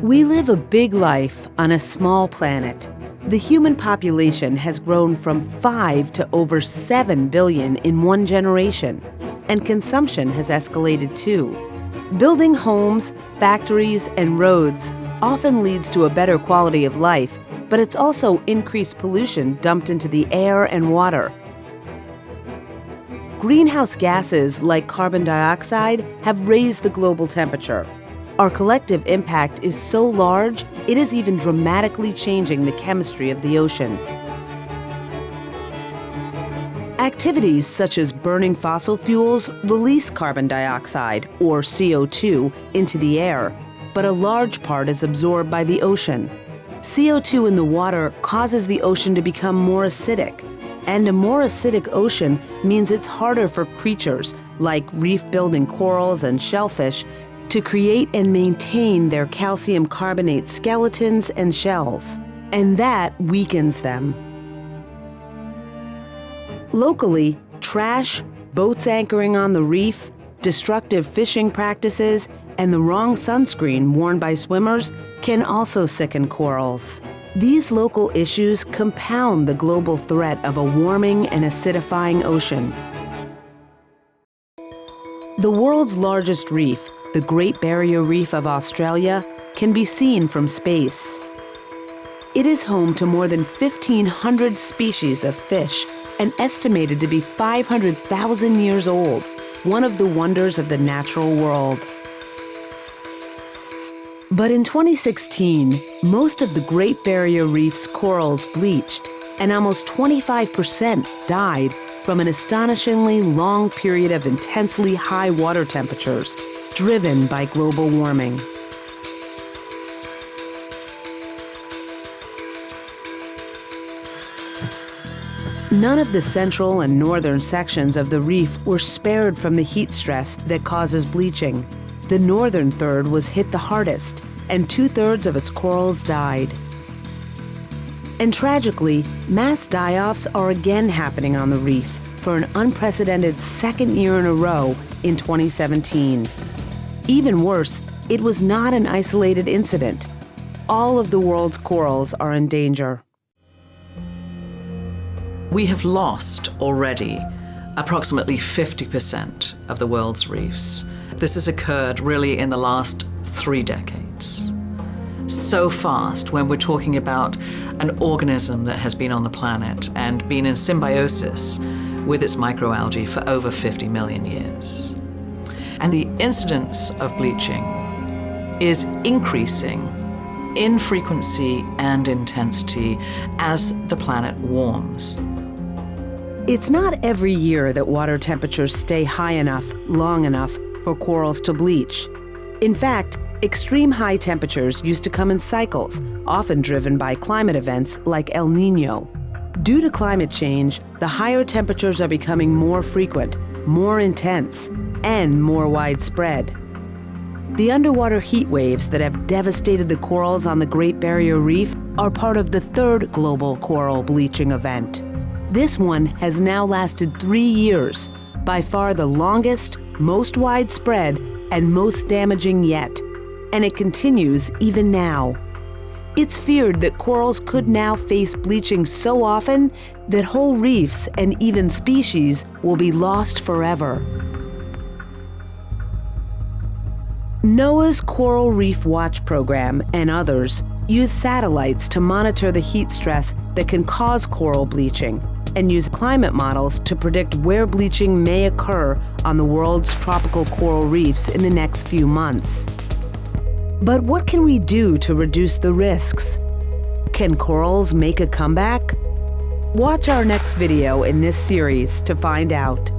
We live a big life on a small planet. The human population has grown from 5 to over 7 billion in one generation, and consumption has escalated too. Building homes, factories, and roads often leads to a better quality of life, but it's also increased pollution dumped into the air and water. Greenhouse gases like carbon dioxide have raised the global temperature. Our collective impact is so large, it is even dramatically changing the chemistry of the ocean. Activities such as burning fossil fuels release carbon dioxide, or CO2, into the air, but a large part is absorbed by the ocean. CO2 in the water causes the ocean to become more acidic, and a more acidic ocean means it's harder for creatures like reef-building corals and shellfish to create and maintain their calcium carbonate skeletons and shells, and that weakens them. Locally, trash, boats anchoring on the reef, destructive fishing practices, and the wrong sunscreen worn by swimmers can also sicken corals. These local issues compound the global threat of a warming and acidifying ocean. The world's largest reef, the Great Barrier Reef of Australia, can be seen from space. It is home to more than 1,500 species of fish and estimated to be 500,000 years old, one of the wonders of the natural world. But in 2016, most of the Great Barrier Reef's corals bleached, and almost 25% died from an astonishingly long period of intensely high water temperatures driven by global warming. None of the central and northern sections of the reef were spared from the heat stress that causes bleaching. The northern third was hit the hardest, and 2/3 of its corals died. And tragically, mass die-offs are again happening on the reef for an unprecedented second year in a row in 2017. Even worse, it was not an isolated incident. All of the world's corals are in danger. We have lost already approximately 50% of the world's reefs. This has occurred really in the last 3 decades. So fast when we're talking about an organism that has been on the planet and been in symbiosis with its microalgae for over 50 million years. And the incidence of bleaching is increasing in frequency and intensity as the planet warms. It's not every year that water temperatures stay high enough, long enough for corals to bleach. In fact, extreme high temperatures used to come in cycles, often driven by climate events like El Niño. Due to climate change, the higher temperatures are becoming more frequent, more intense, and more widespread. The underwater heat waves that have devastated the corals on the Great Barrier Reef are part of the 3rd global coral bleaching event. This one has now lasted 3 years, by far the longest, most widespread, and most damaging yet, and it continues even now. It's feared that corals could now face bleaching so often that whole reefs and even species will be lost forever. NOAA's Coral Reef Watch program and others use satellites to monitor the heat stress that can cause coral bleaching and use climate models to predict where bleaching may occur on the world's tropical coral reefs in the next few months. But what can we do to reduce the risks? Can corals make a comeback? Watch our next video in this series to find out.